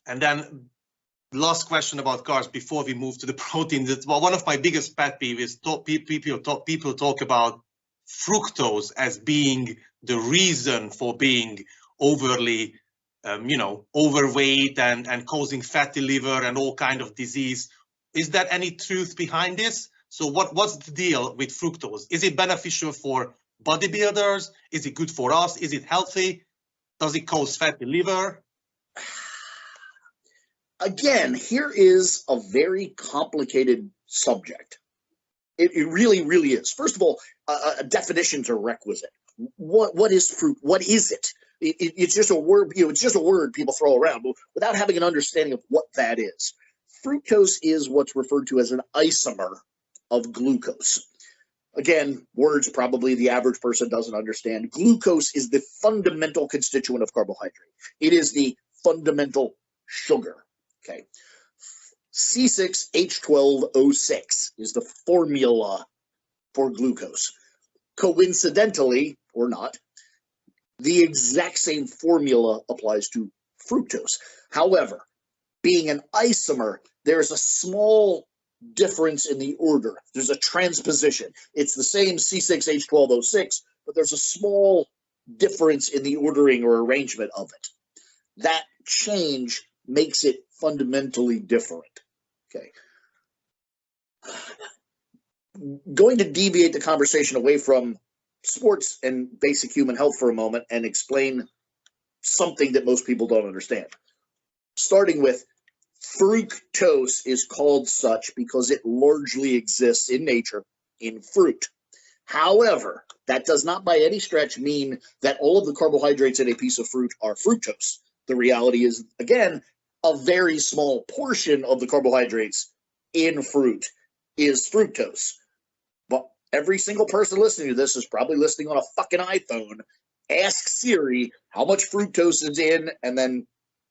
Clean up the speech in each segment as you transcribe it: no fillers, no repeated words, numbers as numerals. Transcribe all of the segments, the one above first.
And then last question about carbs before we move to the protein. Well, one of my biggest pet peeves is people talk about fructose as being the reason for being overly, overweight and causing fatty liver and all kind of disease. Is there any truth behind this? So what's the deal with fructose? Is it beneficial for bodybuilders? Is it good for us? Is it healthy? Does it cause fatty liver? Again, here is a very complicated subject. It really, really is. First of all, definitions are requisite. What is fruit? What is it? It's just a word. It's just a word people throw around without having an understanding of what that is. Fructose is what's referred to as an isomer of glucose. Again, words probably the average person doesn't understand. Glucose is the fundamental constituent of carbohydrate. It is the fundamental sugar. Okay. C6H12O6 is the formula for glucose. Coincidentally, or not, the exact same formula applies to fructose. However, being an isomer, there's a small difference in the order. There's a transposition. It's the same C6H12O6, but there's a small difference in the ordering or arrangement of it. That change makes it fundamentally different. Okay. Going to deviate the conversation away from sports and basic human health for a moment and explain something that most people don't understand. Starting with fructose is called such because it largely exists in nature in fruit. However, that does not by any stretch mean that all of the carbohydrates in a piece of fruit are fructose. The reality is, again, a very small portion of the carbohydrates in fruit is fructose. But every single person listening to this is probably listening on a fucking iPhone. Ask Siri how much fructose is in, and then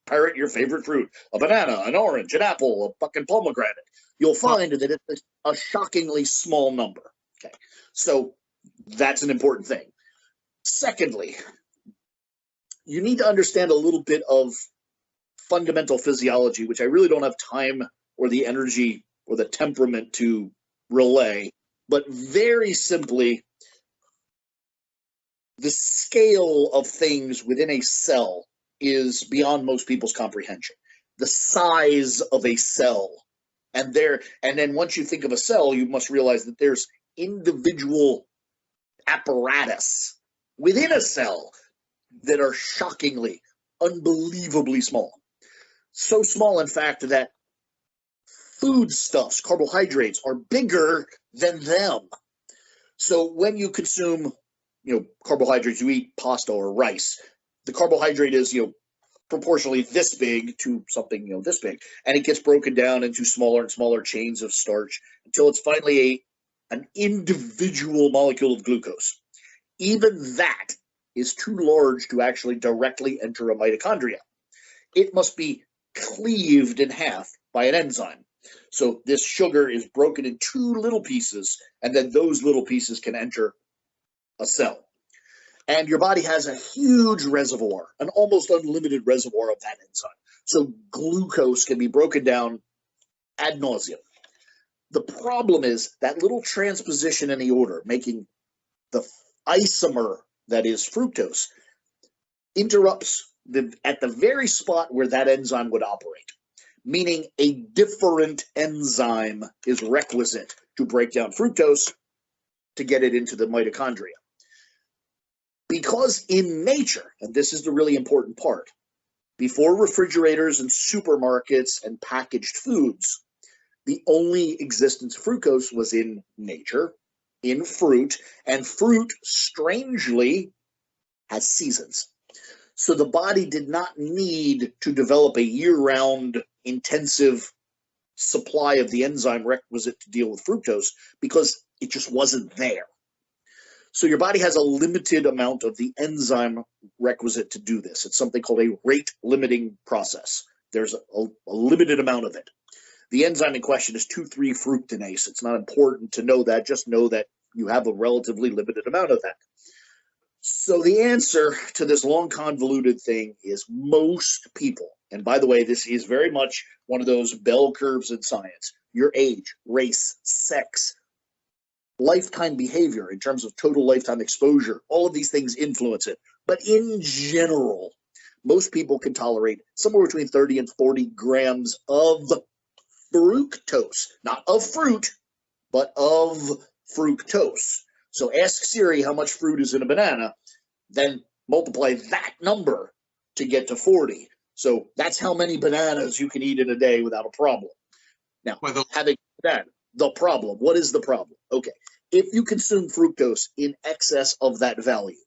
parrot your favorite fruit. A banana, an orange, an apple, a fucking pomegranate. You'll find that it's a shockingly small number. Okay, so that's an important thing. Secondly, you need to understand a little bit of fundamental physiology, which I really don't have time or the energy or the temperament to relay. But very simply, the scale of things within a cell is beyond most people's comprehension. The size of a cell. And then once you think of a cell, you must realize that there's individual apparatus within a cell that are shockingly, unbelievably small. So small, in fact, that foodstuffs, carbohydrates, are bigger than them. So when you consume, carbohydrates, you eat pasta or rice, the carbohydrate is, proportionally this big to something, this big, and it gets broken down into smaller and smaller chains of starch until it's finally an individual molecule of glucose. Even that is too large to actually directly enter a mitochondria. It must be cleaved in half by an enzyme. So this sugar is broken in two little pieces, and then those little pieces can enter a cell. And your body has a huge reservoir, an almost unlimited reservoir of that enzyme. So glucose can be broken down ad nauseum. The problem is that little transposition in the order, making the isomer that is fructose, interrupts at the very spot where that enzyme would operate, meaning a different enzyme is requisite to break down fructose to get it into the mitochondria. Because in nature, and this is the really important part, before refrigerators and supermarkets and packaged foods, the only existence of fructose was in nature, in fruit, and fruit, strangely, has seasons. So the body did not need to develop a year-round intensive supply of the enzyme requisite to deal with fructose because it just wasn't there. So your body has a limited amount of the enzyme requisite to do this. It's something called a rate-limiting process. There's a limited amount of it. The enzyme in question is 2,3-fructinase. It's not important to know that. Just know that you have a relatively limited amount of that. So the answer to this long convoluted thing is most people, and by the way, this is very much one of those bell curves in science. Your age, race, sex, lifetime behavior in terms of total lifetime exposure, all of these things influence it. But in general, most people can tolerate somewhere between 30 and 40 grams of fructose, not of fruit, but of fructose. So ask Siri how much fruit is in a banana, then multiply that number to get to 40. So that's how many bananas you can eat in a day without a problem. Now, having that, the problem, what is the problem? Okay, if you consume fructose in excess of that value,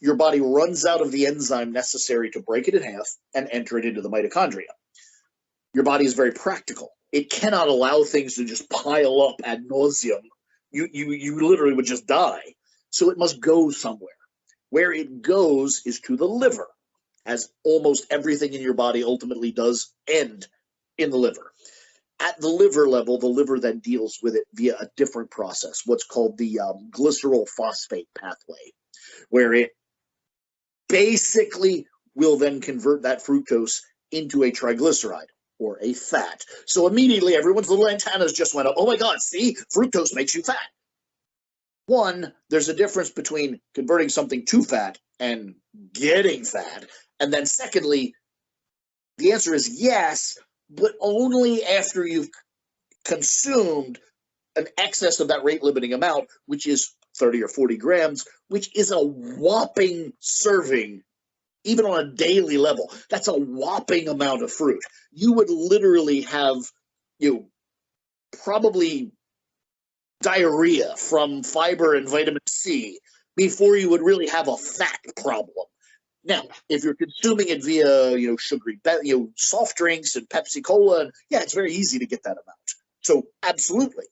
your body runs out of the enzyme necessary to break it in half and enter it into the mitochondria. Your body is very practical. It cannot allow things to just pile up ad nauseum. You literally would just die. So it must go somewhere. Where it goes is to the liver, as almost everything in your body ultimately does end in the liver. At the liver level, the liver then deals with it via a different process, what's called the glycerol phosphate pathway, where it basically will then convert that fructose into a triglyceride, or a fat. So immediately everyone's little antennas just went up. Oh my God, see, fructose makes you fat. One, there's a difference between converting something to fat and getting fat. And then secondly, the answer is yes, but only after you've consumed an excess of that rate limiting amount, which is 30 or 40 grams, which is a whopping serving. Even on a daily level, that's a whopping amount of fruit. You would literally have, probably diarrhea from fiber and vitamin C before you would really have a fat problem. Now, if you're consuming it via, sugary, soft drinks and Pepsi Cola, and yeah, it's very easy to get that amount. So absolutely,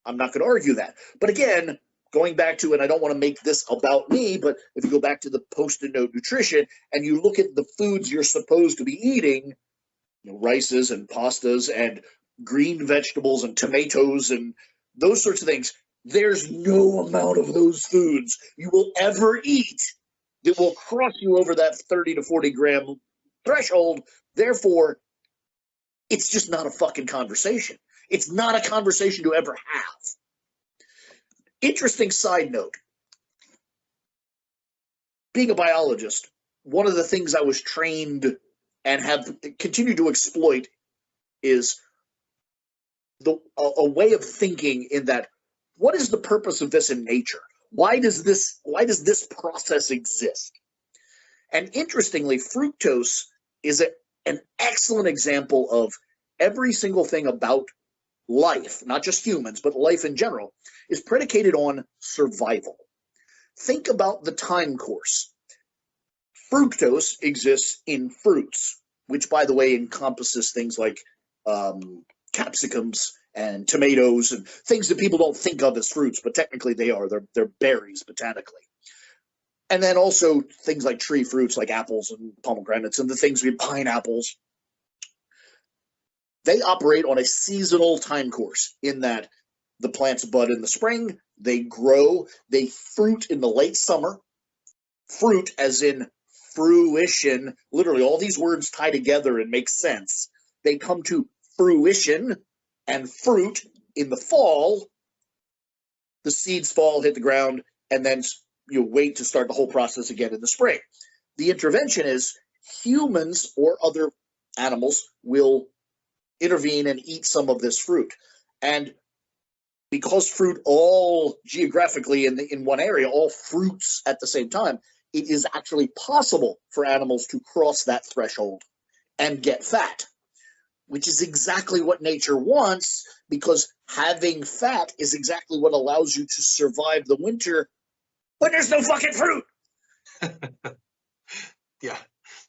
I'm not going to argue that. But again, going back to, and I don't want to make this about me, but if you go back to the Post-it note nutrition and you look at the foods you're supposed to be eating, rices and pastas and green vegetables and tomatoes and those sorts of things, there's no amount of those foods you will ever eat that will cross you over that 30 to 40 gram threshold. Therefore, it's just not a fucking conversation. It's not a conversation to ever have. Interesting side note. Being a biologist, one of the things I was trained and have continued to exploit is a way of thinking in that, what is the purpose of this in nature? Why does this process exist? And interestingly, fructose is an excellent example of every single thing about life, not just humans, but life in general, is predicated on survival. Think about the time course. Fructose exists in fruits, which, by the way, encompasses things like capsicums and tomatoes and things that people don't think of as fruits, but technically they are. They're berries botanically. And then also things like tree fruits like apples and pomegranates and the things we pineapples. They operate on a seasonal time course in that the plants bud in the spring, they grow, they fruit in the late summer. Fruit as in fruition, literally all these words tie together and make sense. They come to fruition and fruit in the fall. The seeds fall, hit the ground, and then you wait to start the whole process again in the spring. The intervention is humans or other animals will intervene and eat some of this fruit. And because fruit all geographically in one area, all fruits at the same time, it is actually possible for animals to cross that threshold and get fat, which is exactly what nature wants, because having fat is exactly what allows you to survive the winter when there's no fucking fruit. Yeah.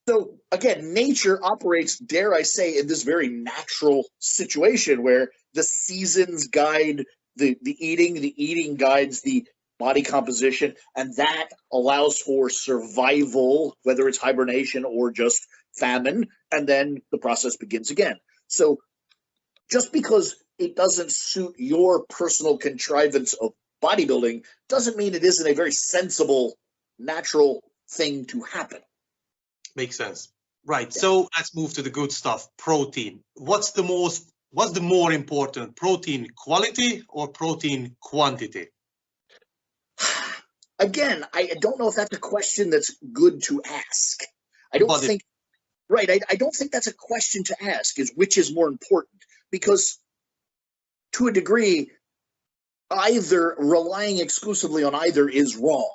So again, nature operates, dare I say, in this very natural situation where the seasons guide the eating guides the body composition, and that allows for survival, whether it's hibernation or just famine, and then the process begins again. So just because it doesn't suit your personal contrivance of bodybuilding doesn't mean it isn't a very sensible, natural thing to happen. Makes sense. Right. Yeah. So let's move to the good stuff. Protein. What's the more important, protein quality or protein quantity? Again, I don't know if that's a question that's good to ask. I don't think that's a question to ask, is which is more important, because to a degree, either relying exclusively on either is wrong.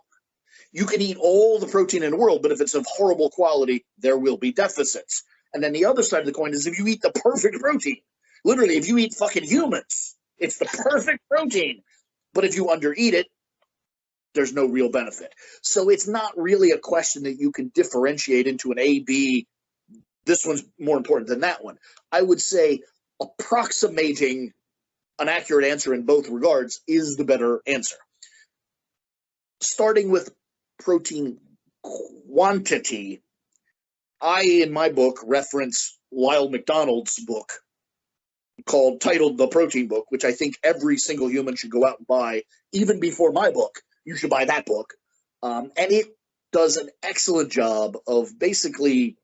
You can eat all the protein in the world, but if it's of horrible quality, there will be deficits. And then the other side of the coin is if you eat the perfect protein, literally, if you eat fucking humans, it's the perfect protein. But if you undereat it, there's no real benefit. So it's not really a question that you can differentiate into an A, B, this one's more important than that one. I would say approximating an accurate answer in both regards is the better answer. Starting with protein quantity, I, in my book, reference Lyle McDonald's book titled The Protein Book, which I think every single human should go out and buy. Even before my book, you should buy that book. And it does an excellent job of basically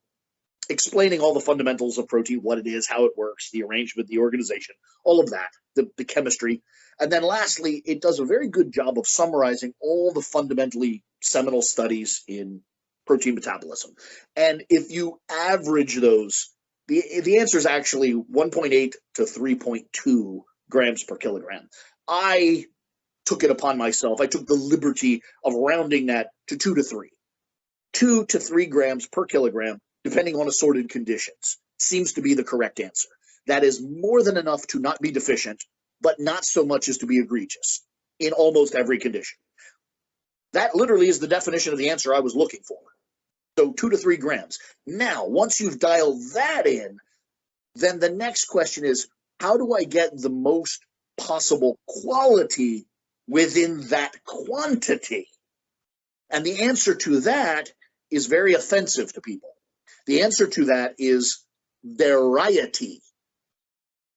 explaining all the fundamentals of protein, what it is, how it works, the arrangement, the organization, all of that, the chemistry. And then lastly, it does a very good job of summarizing all the fundamentally seminal studies in protein metabolism. And if you average those, the answer is actually 1.8 to 3.2 grams per kilogram. I took it upon myself. I took the liberty of rounding that to 2 to 3. 2 to 3 grams per kilogram, depending on assorted conditions, seems to be the correct answer. That is more than enough to not be deficient, but not so much as to be egregious in almost every condition. That literally is the definition of the answer I was looking for. So 2 to 3 grams. Now, once you've dialed that in, then the next question is, how do I get the most possible quality within that quantity? And the answer to that is very offensive to people. The answer to that is variety.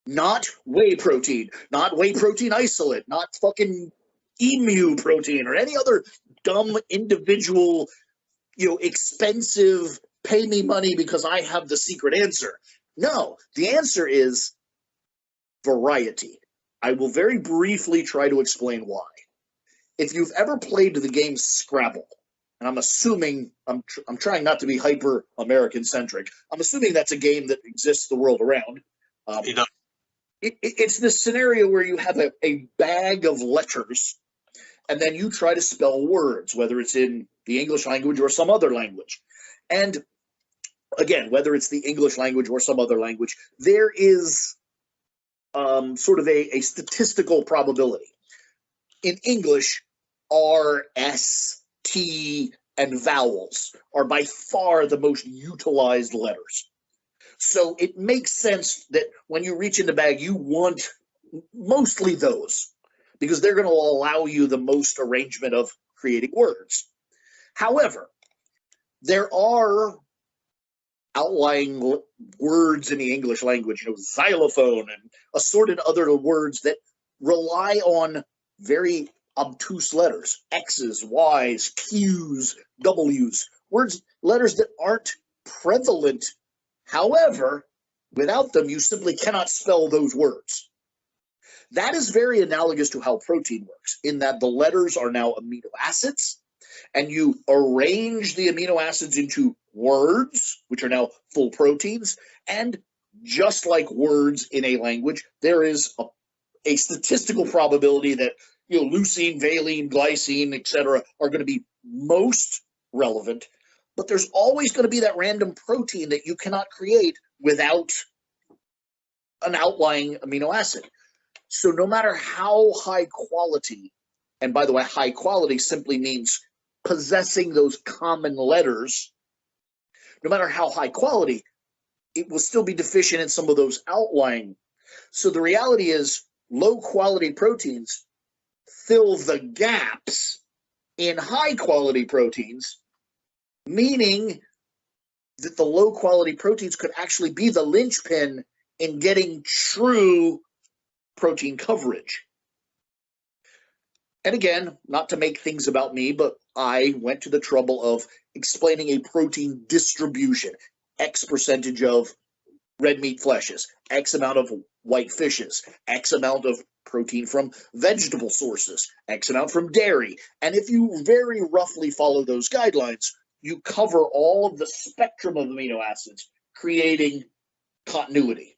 Not whey protein isolate, not fucking emu protein or any other dumb individual, expensive, pay me money because I have the secret answer. No, the answer is variety. I will very briefly try to explain why. If you've ever played the game Scrabble, and I'm assuming, I'm trying not to be hyper American centric, I'm assuming that's a game that exists the world around. It's this scenario where you have a bag of letters, and then you try to spell words, whether it's in the English language or some other language. And again, whether it's the English language or some other language, there is sort of a statistical probability. In English, R, S, T, and vowels are by far the most utilized letters. So it makes sense that when you reach in the bag, you want mostly those, because they're going to allow you the most arrangement of creating words. However, there are outlying words in the English language, xylophone and assorted other words that rely on very obtuse letters, X's, Y's, Q's, W's, letters that aren't prevalent. However, without them, you simply cannot spell those words. That is very analogous to how protein works, in that the letters are now amino acids, and you arrange the amino acids into words, which are now full proteins. And just like words in a language, there is a statistical probability that leucine, valine, glycine, etc. are going to be most relevant. But there's always going to be that random protein that you cannot create without an outlying amino acid. So no matter how high quality, and by the way, high quality simply means possessing those common letters, no matter how high quality, it will still be deficient in some of those outlying. So the reality is low quality proteins fill the gaps in high quality proteins, meaning that the low quality proteins could actually be the linchpin in getting true protein coverage. And again, not to make things about me, but I went to the trouble of explaining a protein distribution. X percentage of red meat fleshes, X amount of white fishes, X amount of protein from vegetable sources, X amount from dairy. And if you very roughly follow those guidelines, you cover all of the spectrum of amino acids, creating continuity.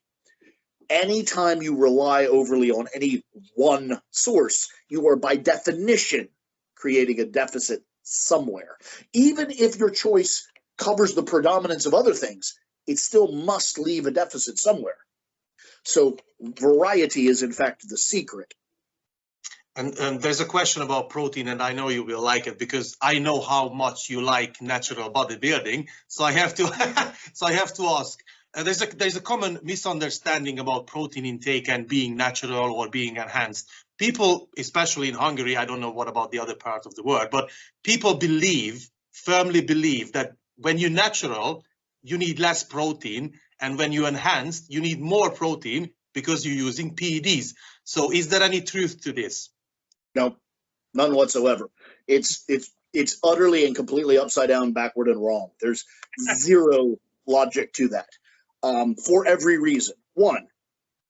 Anytime you rely overly on any one source, you are by definition creating a deficit somewhere. Even if your choice covers the predominance of other things, it still must leave a deficit somewhere. So variety is in fact the secret. And there's a question about protein, and I know you will like it because I know how much you like natural bodybuilding. So I have to, ask. There's a common misunderstanding about protein intake and being natural or being enhanced. People, especially in Hungary, I don't know what about the other part of the world, but people firmly believe that when you're natural, you need less protein, and when you're enhanced, you need more protein because you're using PEDs. So is there any truth to this? No, none whatsoever. It's utterly and completely upside down, backward, and wrong. There's zero logic to that. For every reason. One,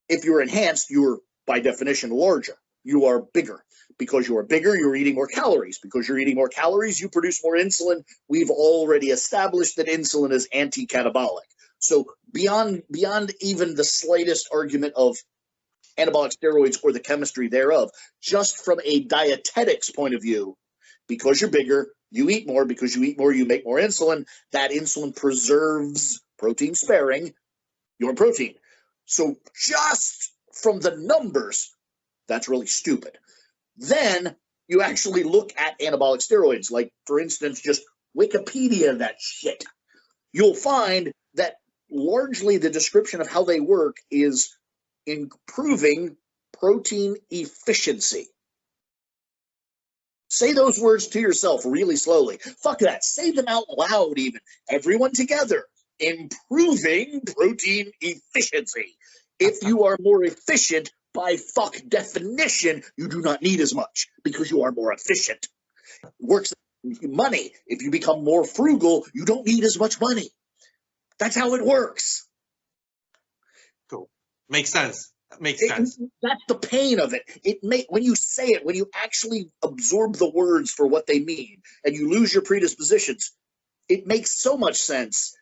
if you're enhanced, you're by definition larger. You are bigger. Because you are bigger, you're eating more calories. Because you're eating more calories, you produce more insulin. We've already established that insulin is anti-catabolic. So beyond even the slightest argument of anabolic steroids or the chemistry thereof, just from a dietetics point of view, because you're bigger, you eat more. Because you eat more, you make more insulin. That insulin preserves protein sparing your protein. So just from the numbers, that's really stupid. Then you actually look at anabolic steroids, like, for instance, just Wikipedia that shit. You'll find that largely the description of how they work is improving protein efficiency. Say those words to yourself really slowly. Fuck that. Say them out loud even. Everyone together. Improving protein efficiency. If you are more efficient, by fuck definition, you do not need as much because you are more efficient. Works money. If you become more frugal, you don't need as much money. That's how it works. Cool. Makes sense. Makes sense. That's the pain of it. When you say it, when you actually absorb the words for what they mean, and you lose your predispositions, it makes so much sense.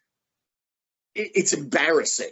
It's embarrassing.